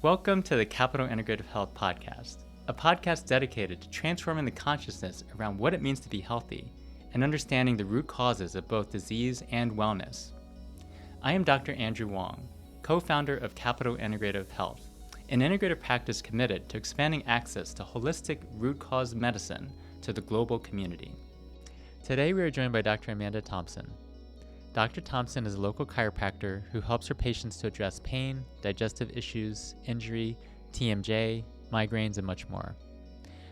Welcome to the Capital Integrative Health Podcast, a podcast dedicated to transforming the consciousness around what it means to be healthy and understanding the root causes of both disease and wellness. I am Dr. Andrew Wong, co-founder of Capital Integrative Health, an integrative practice committed to expanding access to holistic root cause medicine to the global community. Today we are joined by Dr. Amanda Thompson. Dr. Thompson is a local chiropractor who helps her patients to address pain, digestive issues, injury, TMJ, migraines, and much more.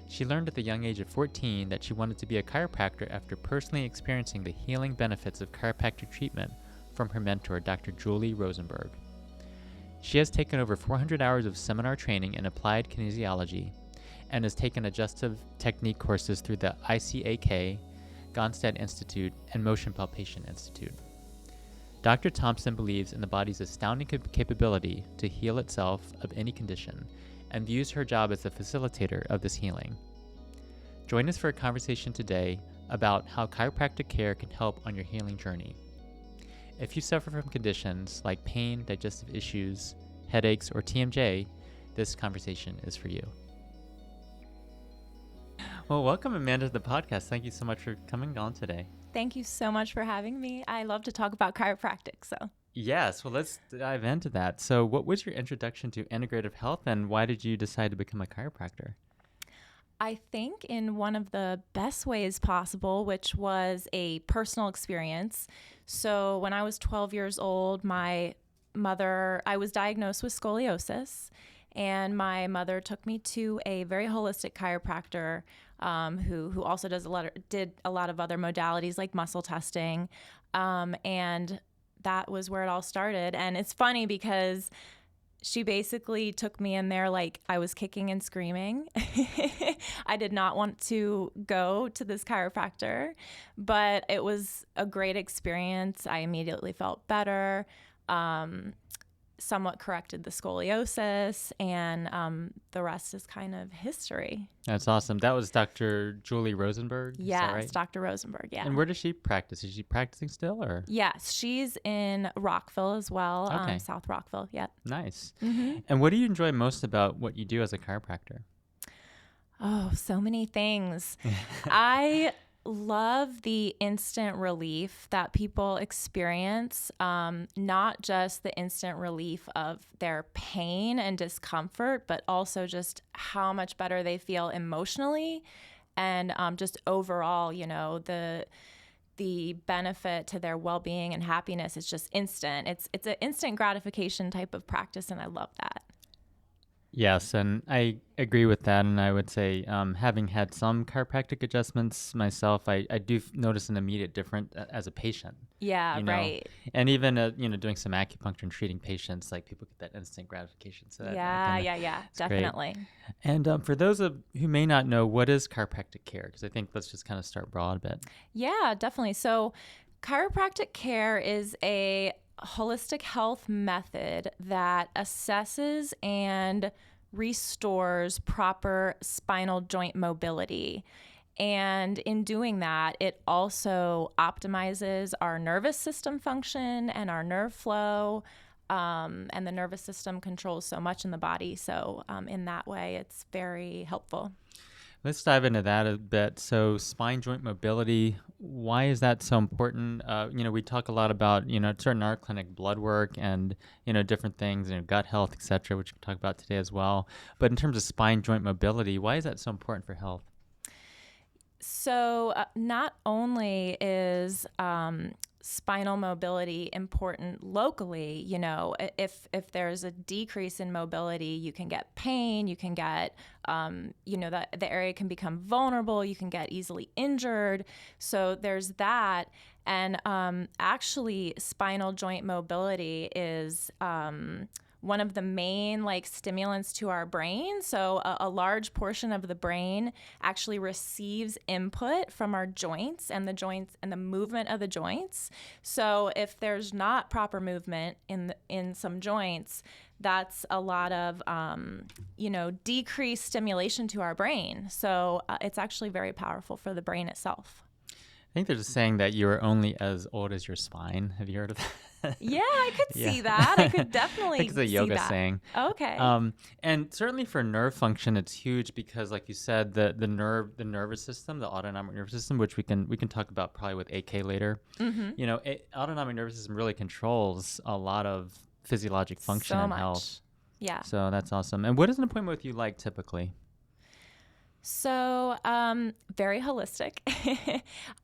She learned at the young age of 14 that she wanted to be a chiropractor after personally experiencing the healing benefits of chiropractic treatment from her mentor, Dr. Julie Rosenberg. She has taken over 400 hours of seminar training in Applied Kinesiology and has taken adjustive technique courses through the ICAK, Gonstead Institute, and Motion Palpation Institute. Dr. Thompson believes in the body's astounding capability to heal itself of any condition and views her job as the facilitator of this healing. Join us for a conversation today about how chiropractic care can help on your healing journey. If you suffer from conditions like pain, digestive issues, headaches, or TMJ, this conversation is for you. Well, welcome, Amanda, to the podcast. Thank you so much for coming on today. Thank you so much for having me. I love to talk about chiropractic, so. Yes, well, let's dive into that. So what was your introduction to integrative health, and why did you decide to become a chiropractor? I think in one of the best ways possible, which was a personal experience. So when I was 12 years old, I was diagnosed with scoliosis, and my mother took me to a very holistic chiropractor who also did a lot of other modalities like muscle testing. And that was where it all started. And it's funny because she basically took me in there like I was kicking and screaming. I did not want to go to this chiropractor, but it was a great experience. I immediately felt better. Somewhat corrected the scoliosis, and the rest is kind of history. That's awesome. That was Dr. Julie Rosenberg? Yes, right? Dr. Rosenberg, yeah. And where does she practice? Is she practicing still, or? Yes, she's in Rockville as well, Okay. South Rockville, yep. Nice. Mm-hmm. And what do you enjoy most about what you do as a chiropractor? Oh, so many things. I love the instant relief that people experience, not just the instant relief of their pain and discomfort, but also just how much better they feel emotionally and just overall, the benefit to their well-being and happiness is just instant. It's an instant gratification type of practice, and I love that. Yes, and I agree with that. And I would say, having had some chiropractic adjustments myself, I do notice an immediate difference as a patient. Yeah, right. And even, doing some acupuncture and treating patients, like people get that instant gratification. So Yeah, definitely. Great. And for those who may not know, what is chiropractic care? Because I think let's just kind of start broad a bit. Yeah, definitely. So chiropractic care is a holistic health method that assesses and restores proper spinal joint mobility. And in doing that, it also optimizes our nervous system function and our nerve flow. And the nervous system controls so much in the body. So in that way, it's very helpful. Let's dive into that a bit. So spine joint mobility, why is that so important? We talk a lot about, certain in our clinic, blood work and, different things, gut health, et cetera, which we'll talk about today as well. But in terms of spine joint mobility, why is that so important for health? So not only is spinal mobility important locally, if there's a decrease in mobility, you can get pain, you can get, the area can become vulnerable, you can get easily injured. So there's that. And actually, spinal joint mobility is one of the main stimulants to our brain. So a large portion of the brain actually receives input from our joints and the movement of the joints. So if there's not proper movement in some joints, that's a lot of decreased stimulation to our brain. So it's actually very powerful for the brain itself. I think there's a saying that you're only as old as your spine. Have you heard of that? Yeah, I could see that. I could definitely I think it's a see yoga that. saying. Okay. And certainly for nerve function, it's huge because, like you said, the nervous system, the autonomic nervous system, which we can talk about probably with AK later. Mm-hmm. You know, autonomic nervous system really controls a lot of physiologic function So and much. health. Yeah. So that's awesome. And what is an appointment with you like typically? So, very holistic.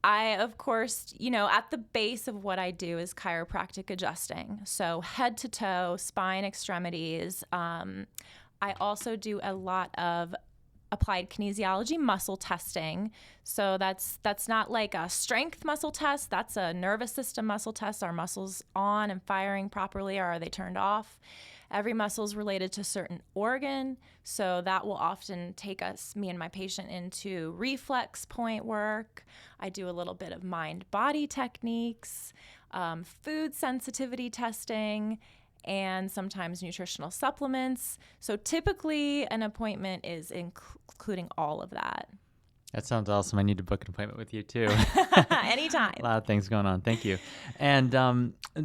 I, of course, at the base of what I do is chiropractic adjusting. So head to toe, spine, extremities. I also do a lot of applied kinesiology muscle testing. So that's not like a strength muscle test. That's a nervous system muscle test. Are muscles on and firing properly, or are they turned off? Every muscle is related to a certain organ, so that will often take me and my patient into reflex point work. I do a little bit of mind-body techniques, food sensitivity testing, and sometimes nutritional supplements. So typically an appointment is including all of that. That sounds awesome. I need to book an appointment with you too. Anytime. A lot of things going on. Thank you. And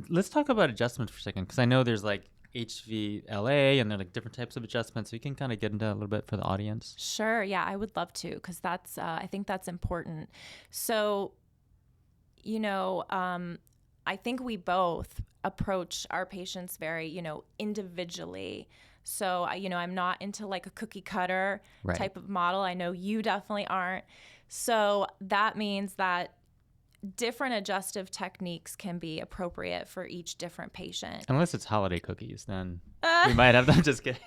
let's talk about adjustments for a second, because I know there's like HVLA and there are like different types of adjustments. So you can kind of get into that a little bit for the audience. Sure. Yeah, I would love to, because that's I think that's important. So, I think we both approach our patients very, individually. So, I'm not into like a cookie cutter type of model. I know you definitely aren't. So that means that different adjustive techniques can be appropriate for each different patient. Unless it's holiday cookies, then we might have them. Just kidding.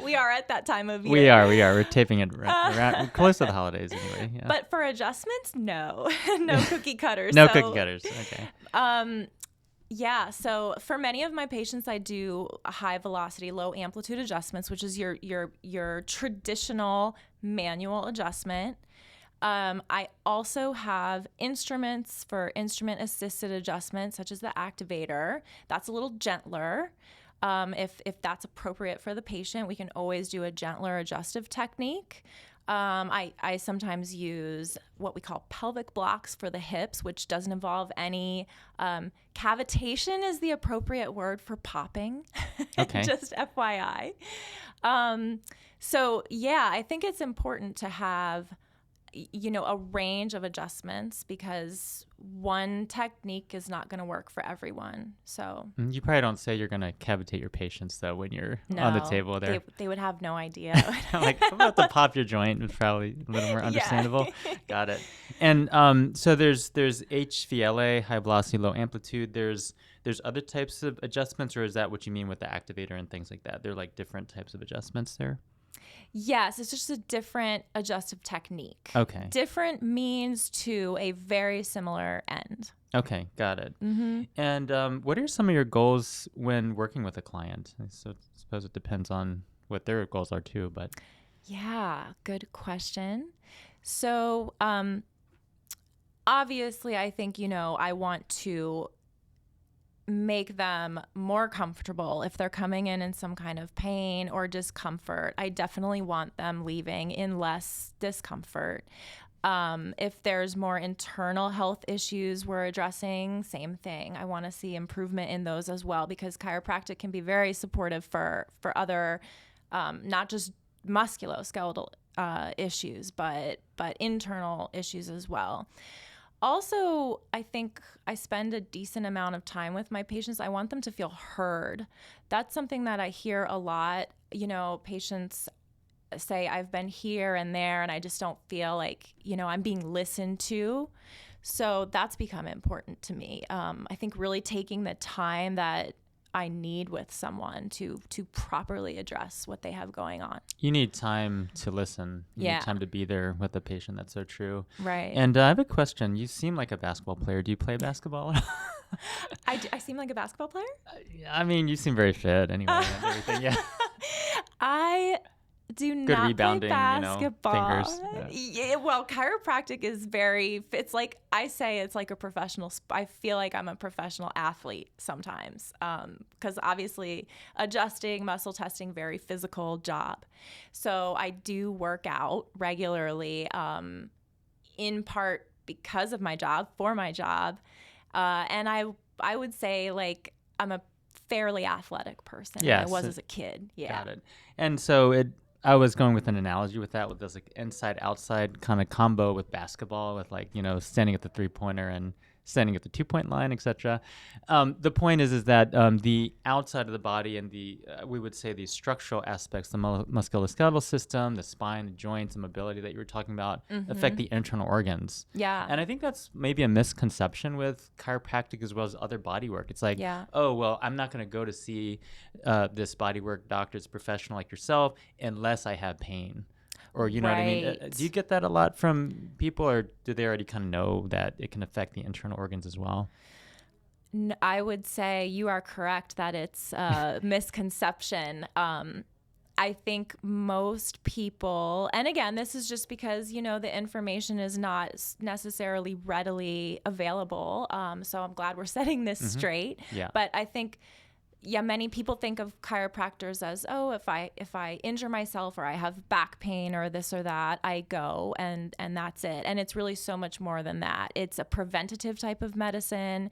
We are at that time of year. We are. We're taping it around, close to the holidays anyway. Yeah. But for adjustments, no. No cookie cutters. No cookie cutters. Okay. Yeah, so for many of my patients, I do high velocity, low amplitude adjustments, which is your traditional manual adjustment. I also have instruments for instrument assisted adjustments, such as the activator. That's a little gentler. If that's appropriate for the patient, we can always do a gentler adjustive technique. I sometimes use what we call pelvic blocks for the hips, which doesn't involve any cavitation is the appropriate word for popping. Okay. Just FYI. So yeah, I think it's important to have a range of adjustments, because one technique is not going to work for everyone. So you probably don't say you're going to cavitate your patients though when you're on the table there. They would have no idea. Like, I'm about to pop your joint is probably a little more understandable. Yeah. Got it. And so there's HVLA, high velocity, low amplitude. There's other types of adjustments, or is that what you mean with the activator and things like that? They're like different types of adjustments there? Yes, it's just a different adjustive technique. Okay. Different means to a very similar end. Okay, got it. Mm-hmm. And what are some of your goals when working with a client? So I suppose it depends on what their goals are too, but. Yeah, good question. So obviously, I think, I want to make them more comfortable if they're coming in some kind of pain or discomfort. I definitely want them leaving in less discomfort. If there's more internal health issues we're addressing, same thing. I want to see improvement in those as well, because chiropractic can be very supportive for other, not just musculoskeletal issues, but internal issues as well. Also, I think I spend a decent amount of time with my patients. I want them to feel heard. That's something that I hear a lot. Patients say, I've been here and there, and I just don't feel like, I'm being listened to. So that's become important to me. I think really taking the time that I need with someone to properly address what they have going on. You need time to listen. You Yeah. need time to be there with the patient. That's so true. Right. And I have a question. You seem like a basketball player. Do you play basketball? I seem like a basketball player? I mean, you seem very fit anyway and everything. Yeah. I do Good not rebounding, play basketball. fingers. Yeah, well, chiropractic is it's like, I say it's like a professional, I feel like I'm a professional athlete sometimes, because obviously adjusting, muscle testing, very physical job. So I do work out regularly, in part because of my job, for my job. And I I would say like I'm a fairly athletic person. Yes, I was as a kid. Yeah. Got it. And so I was going with an analogy with that, with this like inside outside kind of combo with basketball, with like, standing at the 3-pointer and standing at the 2-point line, etc. The point is that the outside of the body and we would say the structural aspects, the musculoskeletal system, the spine, the joints, the mobility that you were talking about, affect the internal organs. Yeah. And I think that's maybe a misconception with chiropractic as well as other body work. It's like, oh, well, I'm not going to go to see this body work doctor's professional like yourself unless I have pain. Or, you know what I mean? Do you get that a lot from people, or do they already kind of know that it can affect the internal organs as well? I would say you are correct that it's a misconception. I think most people, and again, this is just because, the information is not necessarily readily available. So I'm glad we're setting this straight. Yeah. But I think, many people think of chiropractors as, oh, if I injure myself or I have back pain or this or that, I go and that's it. And it's really so much more than that. It's a preventative type of medicine.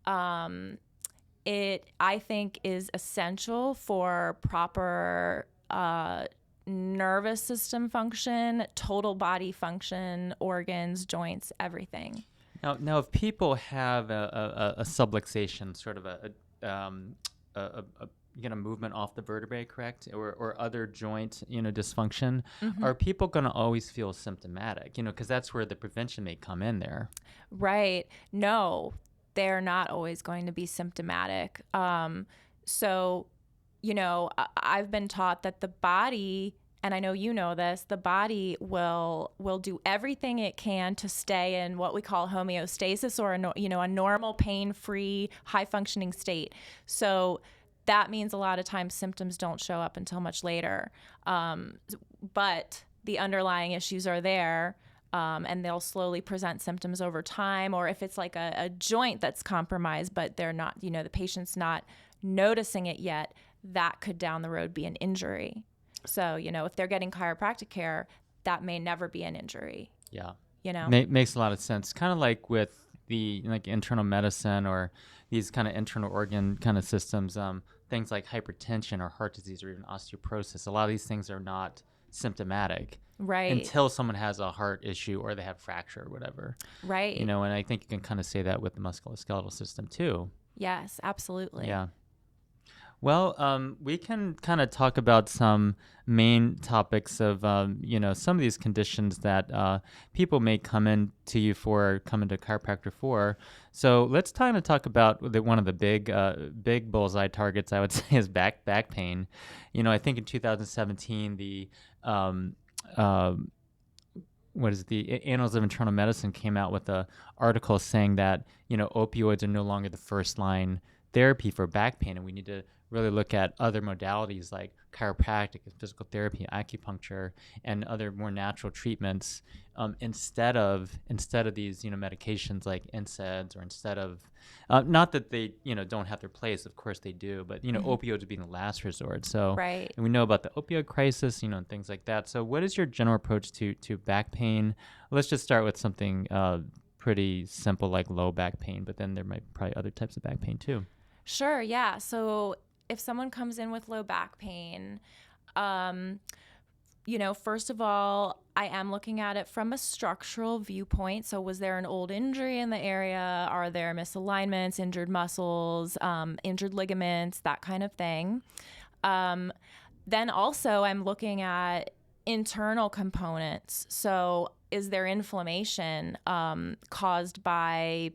It, I think, is essential for proper nervous system function, total body function, organs, joints, everything. Now, if people have a subluxation, sort of a movement off the vertebrae, correct, or other joint dysfunction, are people going to always feel symptomatic? Because that's where the prevention may come in there. Right. No, they're not always going to be symptomatic. So, I've been taught that the body, and I know you know this, the body will do everything it can to stay in what we call homeostasis, or a normal, pain-free, high-functioning state. So that means a lot of times symptoms don't show up until much later. But the underlying issues are there, and they'll slowly present symptoms over time. Or if it's like a joint that's compromised, but they're not, the patient's not noticing it yet, that could down the road be an injury. So, if they're getting chiropractic care, that may never be an injury. Yeah. Makes a lot of sense. Kind of like with the internal medicine or these kind of internal organ kind of systems, things like hypertension or heart disease or even osteoporosis. A lot of these things are not symptomatic. Right. Until someone has a heart issue or they have fracture or whatever. Right. And I think you can kind of say that with the musculoskeletal system too. Yes, absolutely. Yeah. Well, we can kind of talk about some main topics of, some of these conditions that people may come into chiropractor for. So let's kind of talk about one of the big bullseye targets, I would say, is back pain. I think in 2017, the Annals of Internal Medicine came out with an article saying that, opioids are no longer the first line therapy for back pain, and we need to really look at other modalities like chiropractic and physical therapy, acupuncture, and other more natural treatments instead of these medications like NSAIDs, or instead of not that they don't have their place, of course they do, but opioids being the last resort. So right. And we know about the opioid crisis, and things like that. So what is your general approach to back pain? Let's just start with something pretty simple like low back pain, but then there might be probably other types of back pain too. Sure, yeah. So if someone comes in with low back pain, first of all, I am looking at it from a structural viewpoint. So was there an old injury in the area? Are there misalignments, injured muscles, injured ligaments, that kind of thing? Then also I'm looking at internal components. So is there inflammation caused by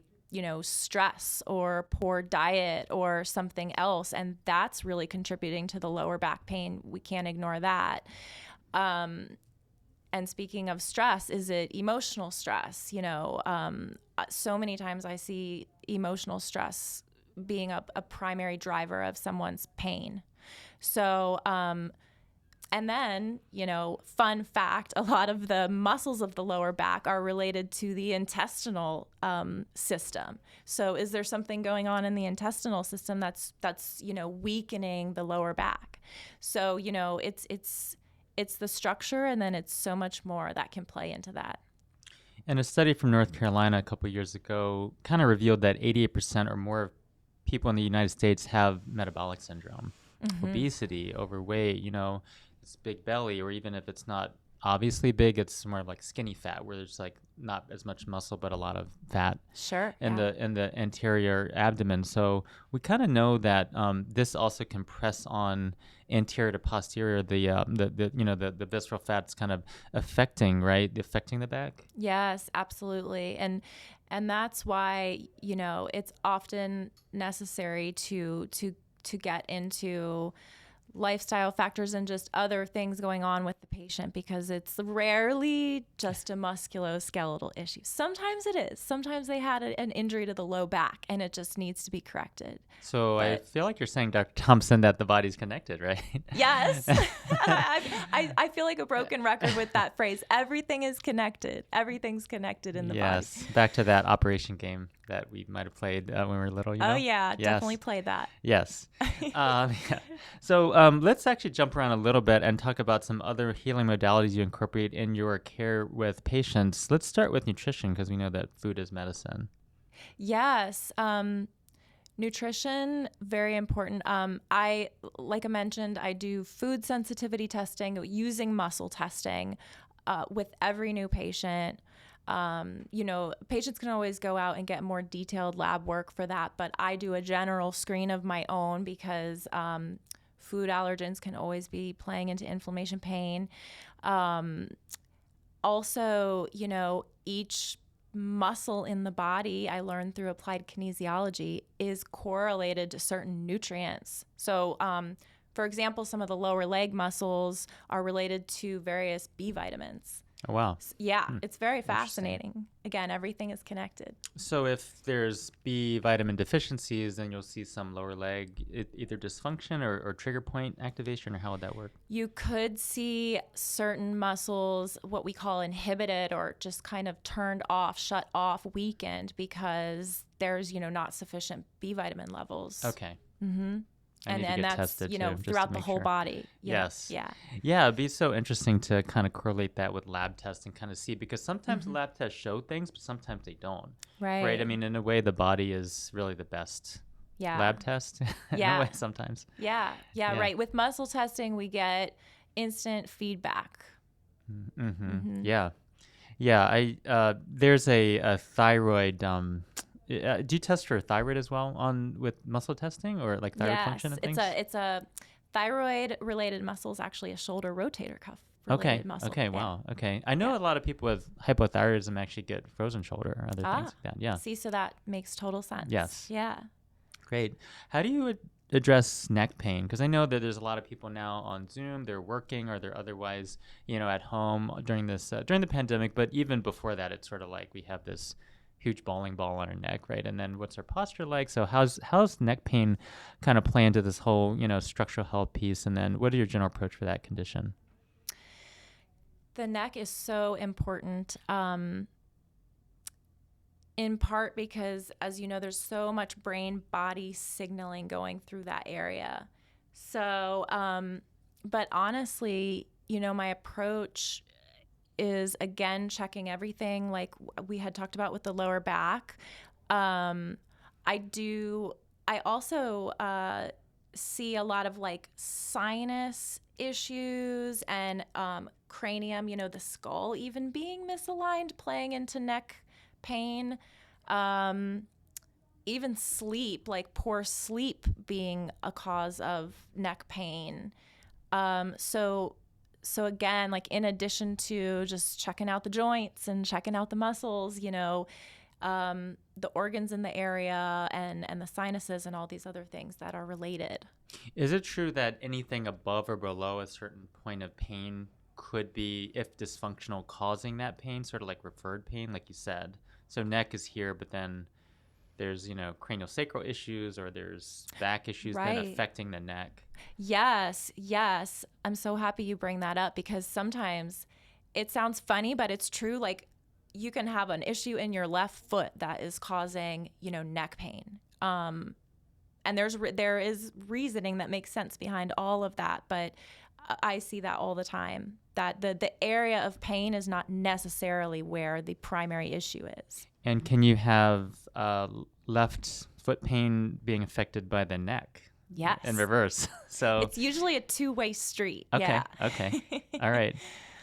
stress or poor diet or something else? And that's really contributing to the lower back pain. We can't ignore that. And speaking of stress, is it emotional stress? So many times I see emotional stress being a primary driver of someone's pain. So, and then, fun fact, a lot of the muscles of the lower back are related to the intestinal system. So is there something going on in the intestinal system that's weakening the lower back? So, it's the structure, and then it's so much more that can play into that. And a study from North Carolina a couple of years ago kind of revealed that 88% or more of people in the United States have metabolic syndrome, obesity, overweight, it's big belly, or even if it's not obviously big, it's more like skinny fat where there's like not as much muscle but a lot of fat in the anterior abdomen. So we kind of know that this also can press on anterior to posterior, the visceral fat's kind of affecting the back. Yes, absolutely. And that's why, it's often necessary to get into lifestyle factors and just other things going on with the patient, because it's rarely just a musculoskeletal issue. Sometimes it is. Sometimes they had an injury to the low back and it just needs to be corrected. So I feel like you're saying, Dr. Thompson, that the body's connected, right? Yes. I feel like a broken record with that phrase. Everything is connected. Everything's connected in the body. Yes. Back to that operation game that we might have played when we were little. Oh, yeah. Yes. Definitely played that. Yes. Yeah. So let's actually jump around a little bit and talk about some other healing modalities you incorporate in your care with patients. Let's start with nutrition, because we know that food is medicine. Yes. Nutrition, very important. Like I mentioned, I do food sensitivity testing using muscle testing with every new patient. Patients can always go out and get more detailed lab work for that, but I do a general screen of my own because food allergens can always be playing into inflammation, pain. Also, each muscle in the body, I learned through applied kinesiology, is correlated to certain nutrients. So, for example, some of the lower leg muscles are related to various B vitamins. Oh, wow. Yeah, it's very fascinating. Again, everything is connected. So if there's B vitamin deficiencies, then you'll see some lower leg, either dysfunction or trigger point activation, or how would that work? You could see certain muscles, what we call inhibited, or just kind of turned off, shut off, weakened, because there's, not sufficient B vitamin levels. Okay. Mm-hmm. And that's, throughout the whole body. Yes. Yeah. Yeah. It'd be so interesting to kind of correlate that with lab tests and kind of see, because sometimes lab tests show things, but sometimes they don't. Right. I mean, in a way, the body is really the best lab test in a way sometimes. Yeah. Right. With muscle testing, we get instant feedback. Yeah. There's a thyroid, do you test for thyroid as well with muscle testing, or like thyroid function and things? It's a thyroid related muscle, is actually a shoulder rotator cuff related muscle. Okay. Wow. Okay. I know a lot of people with hypothyroidism actually get frozen shoulder or other things like that. Yeah. See, so that makes total sense. Yes. Yeah. Great. How do you address neck pain? Because I know that there's a lot of people now on Zoom, they're working or they're otherwise, at home during the pandemic. But even before that, it's sort of like we have this huge bowling ball on our neck, right? And then what's our posture like? So how's neck pain kind of play into this whole, structural health piece? And then what are your general approach for that condition? The neck is so important, in part because, as you know, there's so much brain-body signaling going through that area. So, but honestly, my approach is, again, checking everything like we had talked about with the lower back. I also see a lot of like sinus issues and cranium, the skull even being misaligned, playing into neck pain. Even sleep, like poor sleep being a cause of neck pain. So again, like in addition to just checking out the joints and checking out the muscles, the organs in the area and the sinuses and all these other things that are related. Is it true that anything above or below a certain point of pain could be, if dysfunctional, causing that pain, sort of like referred pain, like you said? So neck is here, but then there's, craniosacral issues, or there's back issues then affecting the neck. Yes. I'm so happy you bring that up, because sometimes it sounds funny, but it's true. Like you can have an issue in your left foot that is causing, neck pain. And there is reasoning that makes sense behind all of that. But I see that all the time, that the area of pain is not necessarily where the primary issue is. And can you have left foot pain being affected by the neck. Yes. In reverse. So it's usually a two-way street. Okay. Yeah. Okay. All right.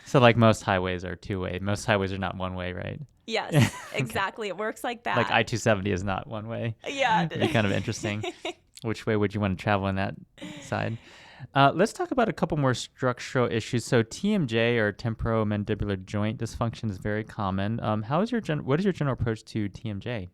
So like most highways are two-way. Most highways are not one-way, right? Yes, exactly. It works like that. Like I-270 is not one-way. Yeah. It'd be kind of interesting. Which way would you want to travel on that side? Let's talk about a couple more structural issues. So TMJ, or temporomandibular joint dysfunction, is very common. What is your general approach to TMJ?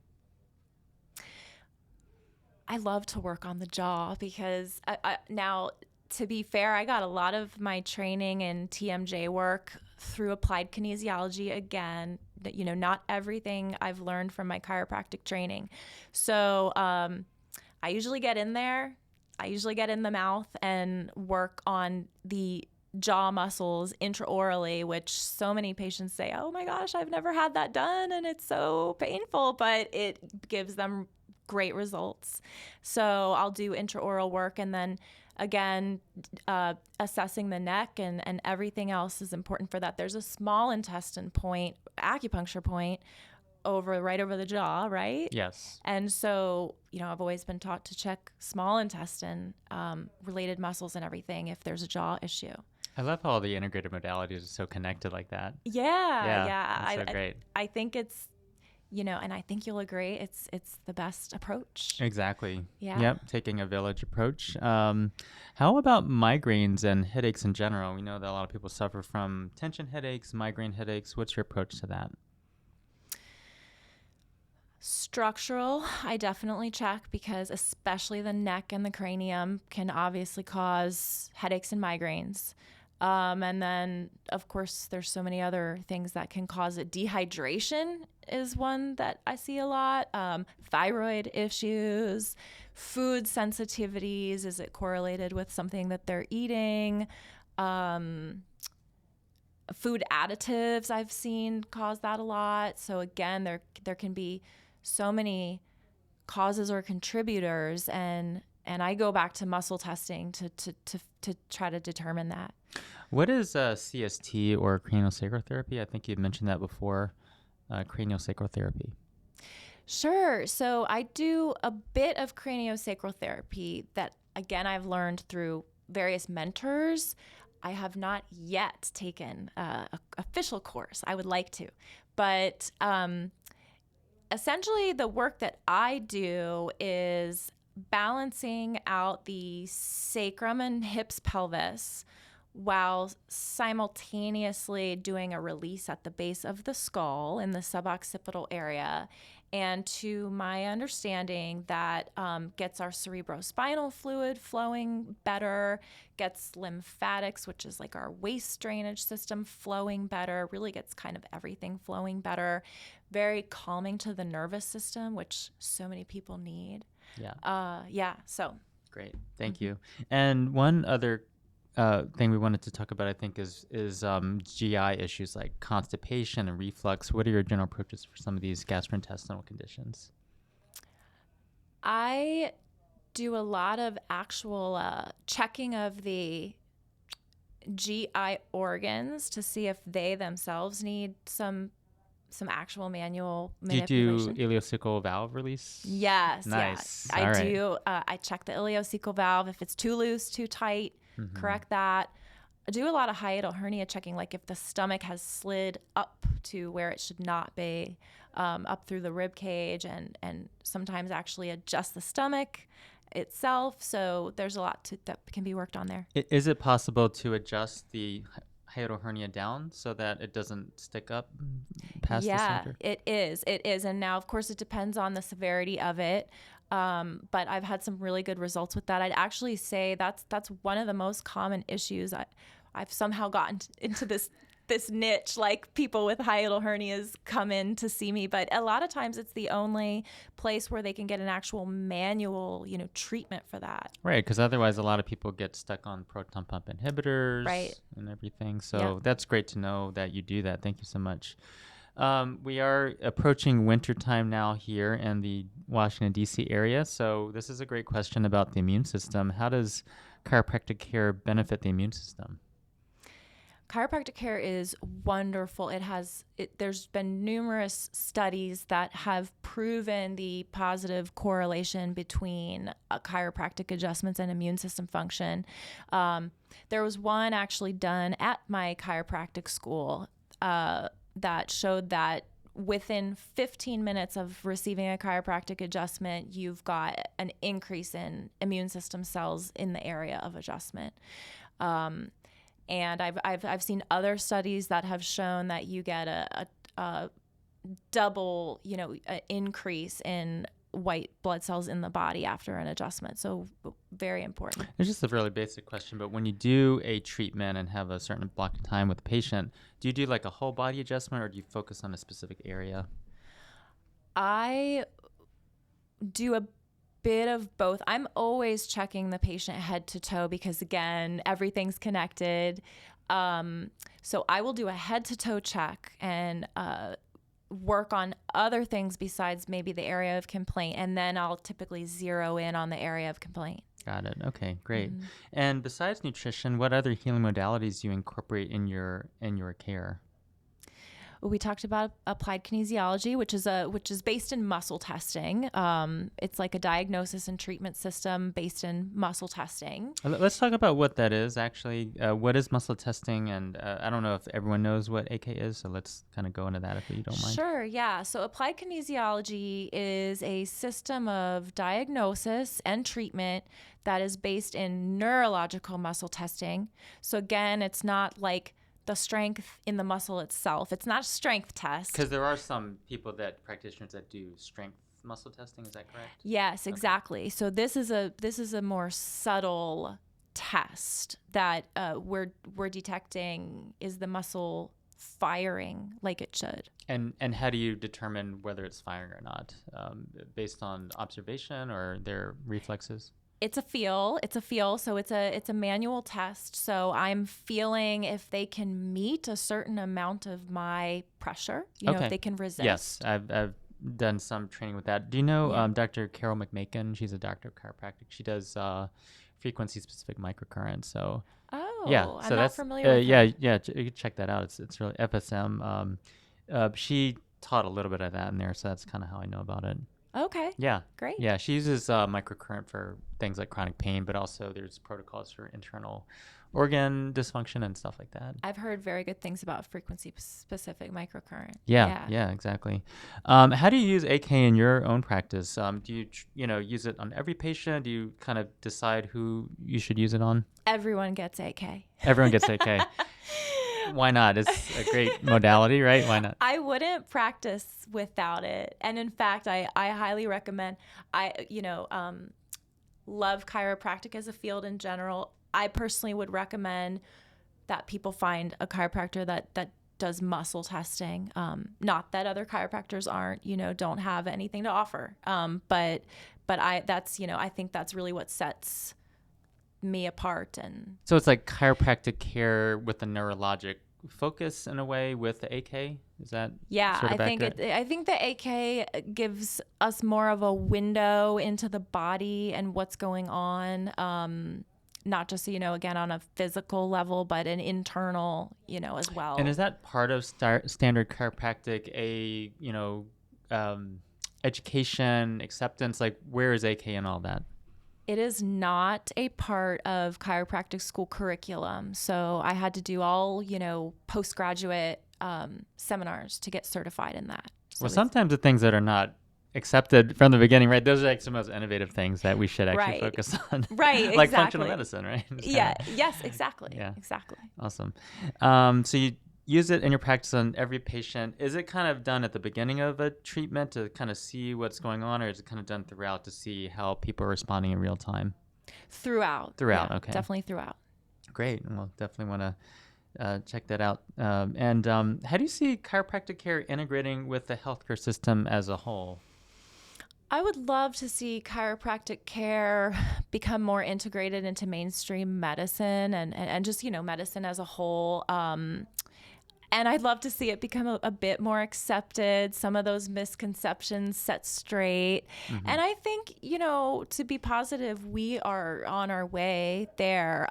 I love to work on the jaw because now, to be fair, I got a lot of my training in TMJ work through Applied Kinesiology. Again, not everything I've learned from my chiropractic training. So I usually get in there. I usually get in the mouth and work on the jaw muscles intraorally, which so many patients say, oh my gosh, I've never had that done and it's so painful, but it gives them great results. So I'll do intraoral work, and then again, assessing the neck and everything else is important for that. There's a small intestine point, acupuncture point, right over the jaw, right? Yes. And so, I've always been taught to check small intestine related muscles and everything if there's a jaw issue. I love how all the integrative modalities are so connected like that. Yeah. That's so great. I think it's, and I think you'll agree, it's the best approach. Exactly. Yeah. Yep. Taking a village approach. How about migraines and headaches in general? We know that a lot of people suffer from tension headaches, migraine headaches. What's your approach to that? Structural, I definitely check, because especially the neck and the cranium can obviously cause headaches and migraines. And then, of course, there's so many other things that can cause it. Dehydration is one that I see a lot. Thyroid issues, food sensitivities. Is it correlated with something that they're eating? Food additives I've seen cause that a lot. So again, there can be so many causes or contributors, and I go back to muscle testing to try to determine that. What is CST, or craniosacral therapy? I think you've mentioned that before. Craniosacral therapy. Sure. So I do a bit of craniosacral therapy that, again, I've learned through various mentors. I have not yet taken an official course. I would like to. But essentially, the work that I do is balancing out the sacrum and hips pelvis while simultaneously doing a release at the base of the skull in the suboccipital area. And to my understanding, that gets our cerebrospinal fluid flowing better, gets lymphatics, which is like our waste drainage system, flowing better, really gets kind of everything flowing better. Very calming to the nervous system, which so many people need. So. Great. Thank you. And one other thing we wanted to talk about, I think, is GI issues like constipation and reflux. What are your general approaches for some of these gastrointestinal conditions? I do a lot of actual checking of the GI organs to see if they themselves need some actual manual manipulation. Do you do ileocecal valve release? Yes. Nice. Yeah. I do. I check the ileocecal valve. If it's too loose, too tight, correct that. I do a lot of hiatal hernia checking, like if the stomach has slid up to where it should not be, up through the rib cage, and sometimes actually adjust the stomach itself. So there's a lot that can be worked on there. Is it possible to adjust the hiatal hernia down so that it doesn't stick up past the center? Yeah, it is. And now, of course, it depends on the severity of it. But I've had some really good results with that. I'd actually say that's one of the most common issues. I've somehow gotten into this niche, like people with hiatal hernias come in to see me, but a lot of times it's the only place where they can get an actual manual, treatment for that. Right, because otherwise a lot of people get stuck on proton pump inhibitors, right, and everything. So That's great to know that you do that. Thank you so much. We are approaching wintertime now here in the Washington, D.C. area. So this is a great question about the immune system. How does chiropractic care benefit the immune system? Chiropractic care is wonderful. There's been numerous studies that have proven the positive correlation between chiropractic adjustments and immune system function. There was one actually done at my chiropractic school that showed that within 15 minutes of receiving a chiropractic adjustment, you've got an increase in immune system cells in the area of adjustment. And I've seen other studies that have shown that you get a double, increase in white blood cells in the body after an adjustment. So very important. It's just a really basic question, but when you do a treatment and have a certain block of time with the patient, do you do like a whole body adjustment or do you focus on a specific area? I do a bit of both. I'm always checking the patient head to toe because, again, everything's connected. So I will do a head to toe check and work on other things besides maybe the area of complaint, and then I'll typically zero in on the area of complaint. Got it. Okay, great. Mm-hmm. And besides nutrition, what other healing modalities do you incorporate in your care? We talked about applied kinesiology, which is based in muscle testing. It's like a diagnosis and treatment system based in muscle testing. Let's talk about what that is, actually. What is muscle testing? And I don't know if everyone knows what AK is, so let's kind of go into that if you don't mind. Sure, yeah. So applied kinesiology is a system of diagnosis and treatment that is based in neurological muscle testing. So again, it's not like the strength in the muscle itself. It's not a strength test. Because there are some practitioners that do strength muscle testing. Is that correct? Yes, exactly. Okay. So this is a more subtle test that we're detecting is the muscle firing like it should. And how do you determine whether it's firing or not? Based on observation or their reflexes? It's a feel. So it's a manual test. So I'm feeling if they can meet a certain amount of my pressure, if they can resist. Yes, I've done some training with that. Do you know Dr. Carol McMakin? She's a doctor of chiropractic. She does frequency-specific microcurrents. So I'm not familiar with that. Yeah, you can check that out. It's really FSM. She taught a little bit of that in there, so that's kind of how I know about it. Okay. Yeah. Great. Yeah, she uses microcurrent for things like chronic pain, but also there's protocols for internal organ dysfunction and stuff like that. I've heard very good things about frequency-specific microcurrent. Yeah, exactly. How do you use AK in your own practice? Do you, use it on every patient? Do you kind of decide who you should use it on? Everyone gets AK. Everyone gets AK. Why not? It's a great modality, right? Why not? I wouldn't practice without it. And in fact, I highly recommend, love chiropractic as a field in general. I personally would recommend that people find a chiropractor that does muscle testing. Not that other chiropractors don't have anything to offer. But I think that's really what sets me apart. And so it's like chiropractic care with a neurologic focus in a way with the AK. Is that sort of accurate? I think the AK gives us more of a window into the body and what's going on, not just again on a physical level, but an internal as well. And is that part of standard chiropractic? Education, acceptance, like where is AK and all that? It is not a part of chiropractic school curriculum. So I had to do all, postgraduate seminars to get certified in that. So sometimes the things that are not accepted from the beginning, right? Those are like some of the most innovative things that we should actually focus on. Right, like functional medicine, right? Yes, exactly. Yeah. Exactly. Awesome. So you use it in your practice on every patient. Is it kind of done at the beginning of a treatment to kind of see what's going on, or is it kind of done throughout to see how people are responding in real time? Throughout. Yeah, okay. Definitely throughout. Great. Well, definitely want to check that out. And how do you see chiropractic care integrating with the healthcare system as a whole? I would love to see chiropractic care become more integrated into mainstream medicine and just, medicine as a whole. And I'd love to see it become a bit more accepted, some of those misconceptions set straight. Mm-hmm. And I think, to be positive, we are on our way there.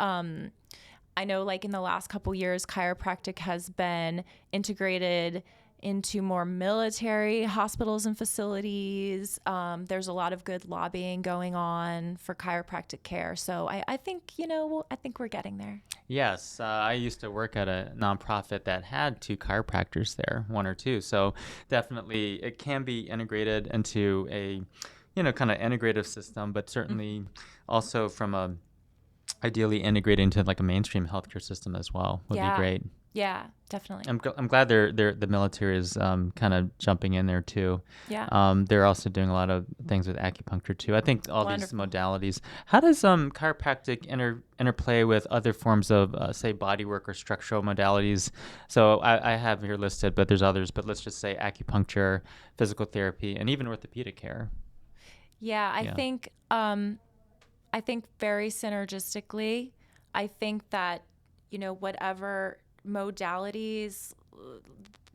I know like in the last couple years, chiropractic has been integrated into more military hospitals and facilities. There's a lot of good lobbying going on for chiropractic care. So I think, I think we're getting there. Yes, I used to work at a nonprofit that had 2 chiropractors there, 1 or 2. So definitely it can be integrated into a, kind of integrative system, but certainly also from a ideally integrated into like a mainstream healthcare system as well would be great. Yeah, definitely. I'm glad the military is kind of jumping in there too. Yeah. They're also doing a lot of things with acupuncture too. I think all Wonderful. these modalities. How does chiropractic interplay with other forms of say bodywork or structural modalities? So I have here listed, but there's others. But let's just say acupuncture, physical therapy, and even orthopedic care. Yeah, I think very synergistically. I think that whatever modalities,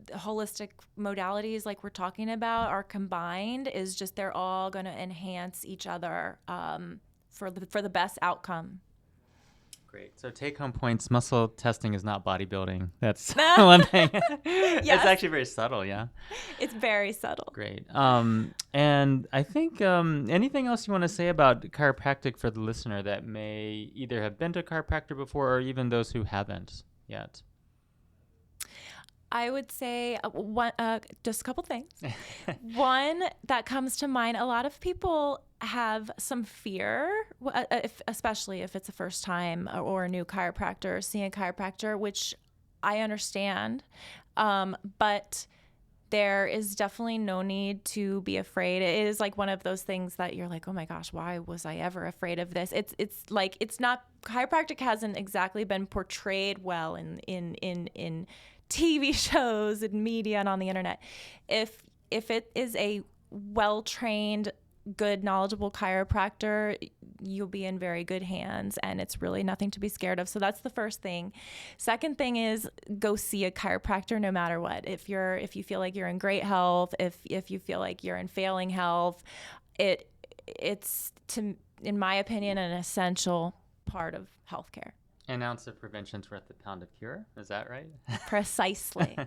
holistic modalities like we're talking about are combined is just they're all going to enhance each other for the best outcome. Great. So take-home points, muscle testing is not bodybuilding. That's one thing. Yes. It's actually very subtle, yeah? It's very subtle. Great. And I think anything else you want to say about chiropractic for the listener that may either have been to a chiropractor before or even those who haven't yet? I would say just a couple things. One that comes to mind, a lot of people have some fear, especially if it's a first time or a new chiropractor, seeing a chiropractor, which I understand. But there is definitely no need to be afraid. It is like one of those things that you're like, oh my gosh, why was I ever afraid of this? It's like, it's not, chiropractic hasn't exactly been portrayed well in TV shows and media and on the internet. If it is a well-trained, good, knowledgeable chiropractor, you'll be in very good hands, and it's really nothing to be scared of. So that's the first thing. Second thing is go see a chiropractor no matter what. If you feel like you're in great health, if you feel like you're in failing health, it's in my opinion an essential part of healthcare. An ounce of prevention's worth a pound of cure. Is that right? Precisely.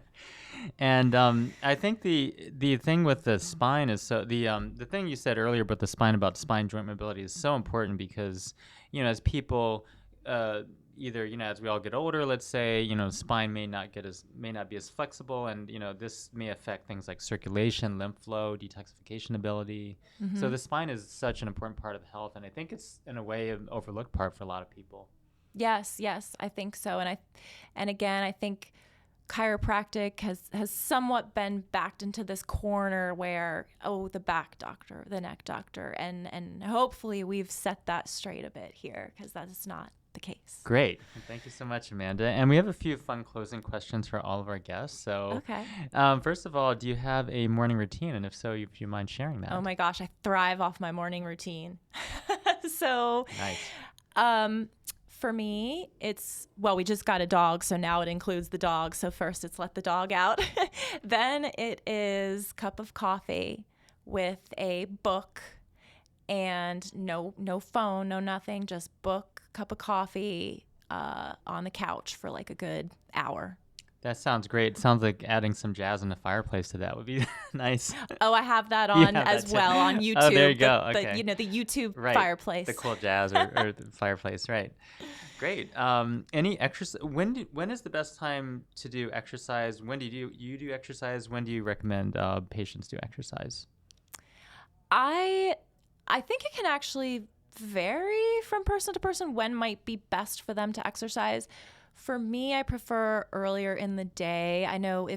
And I think the thing with the spine is the thing you said earlier about the spine, about spine joint mobility, is so important because as people either as we all get older, let's say spine may not be as flexible, and this may affect things like circulation, lymph flow, detoxification ability. Mm-hmm. So the spine is such an important part of health, and I think it's in a way an overlooked part for a lot of people. Yes, I think so. And again, I think chiropractic has somewhat been backed into this corner where, the back doctor, the neck doctor, and hopefully we've set that straight a bit here, because that is not the case. Great. Thank you so much, Amanda. And we have a few fun closing questions for all of our guests. So, okay. First of all, do you have a morning routine? And if so, if you mind sharing that. Oh my gosh, I thrive off my morning routine. So, nice. For me, we just got a dog, so now it includes the dog. So first it's let the dog out. Then it is cup of coffee with a book and no phone, no nothing, just book, cup of coffee on the couch for like a good hour. That sounds great. It sounds like adding some jazz in the fireplace to that would be nice. Oh, I have that on as well on YouTube. Oh, there you go. Okay. The YouTube right. fireplace. The cool jazz or the fireplace, right. Great. Any exercise? When is the best time to do exercise? When do you do exercise? When do you recommend patients do exercise? I think it can actually vary from person to person when might be best for them to exercise. For me, I prefer earlier in the day. I know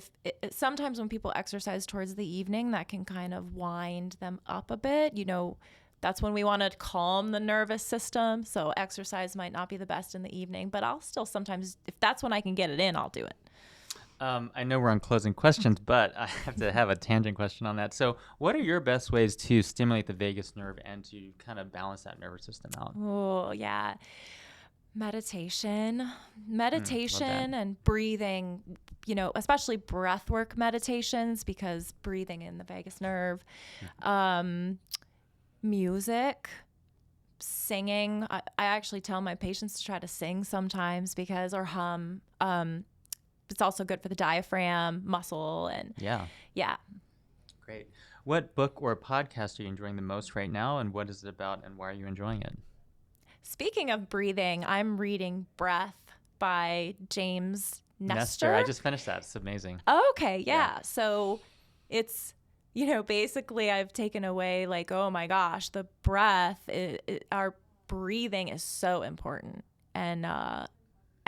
sometimes when people exercise towards the evening, that can kind of wind them up a bit. That's when we want to calm the nervous system. So exercise might not be the best in the evening, but I'll still sometimes, if that's when I can get it in, I'll do it. I know we're on closing questions, but I have to have a tangent question on that. So what are your best ways to stimulate the vagus nerve and to kind of balance that nervous system out? Oh, yeah. Meditation and breathing, especially breath work meditations, because breathing in the vagus nerve, music, singing. I actually tell my patients to try to sing sometimes or hum. It's also good for the diaphragm muscle. And yeah. Great. What book or podcast are you enjoying the most right now, and what is it about, and why are you enjoying it? Speaking of breathing, I'm reading Breath by James Nestor. I just finished that. It's amazing. Oh, okay. Yeah. So it's, basically I've taken away like, oh my gosh, the breath, our breathing is so important. And I've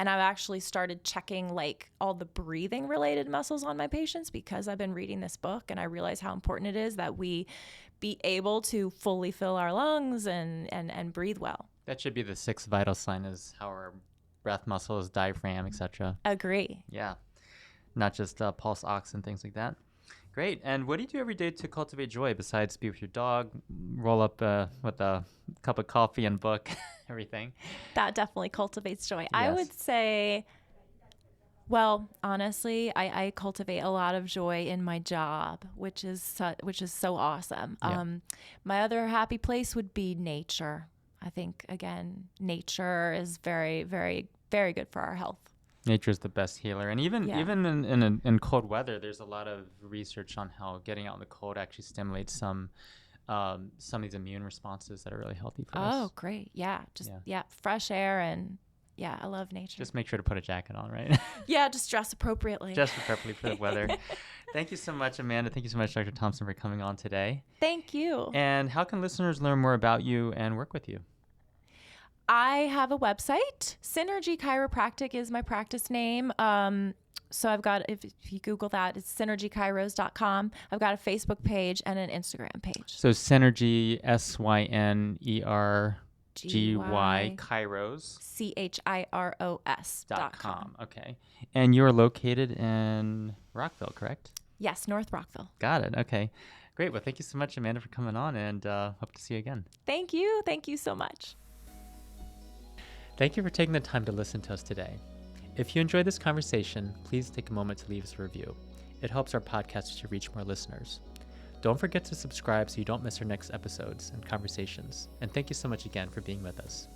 actually started checking like all the breathing related muscles on my patients because I've been reading this book, and I realize how important it is that we be able to fully fill our lungs and breathe well. That should be the 6th vital sign, is how our breath muscles, diaphragm, etc. Agree. Yeah. Not just pulse ox and things like that. Great. And what do you do every day to cultivate joy besides be with your dog, roll up with a cup of coffee and book, everything? That definitely cultivates joy. Yes. I would say, well, honestly, I cultivate a lot of joy in my job, which is so awesome. Yeah. My other happy place would be nature. I think, again, nature is very, very, very good for our health. Nature is the best healer. And even in cold weather, there's a lot of research on how getting out in the cold actually stimulates some of these immune responses that are really healthy for us. Oh, great. Yeah. Fresh air, and I love nature. Just make sure to put a jacket on, right? Yeah, just dress appropriately. Dress appropriately for the weather. Thank you so much, Amanda. Thank you so much, Dr. Thompson, for coming on today. Thank you. And how can listeners learn more about you and work with you? I have a website. Synergy Chiropractic is my practice name. So I've got, if you Google that, it's synergychiros.com. I've got a Facebook page and an Instagram page. So Synergy, Synergy, Chiros. CHIROS.com. Okay. And you're located in Rockville, correct? Yes, North Rockville. Got it. Okay. Great. Well, thank you so much, Amanda, for coming on, and hope to see you again. Thank you. Thank you so much. Thank you for taking the time to listen to us today. If you enjoyed this conversation, please take a moment to leave us a review. It helps our podcast to reach more listeners. Don't forget to subscribe so you don't miss our next episodes and conversations. And thank you so much again for being with us.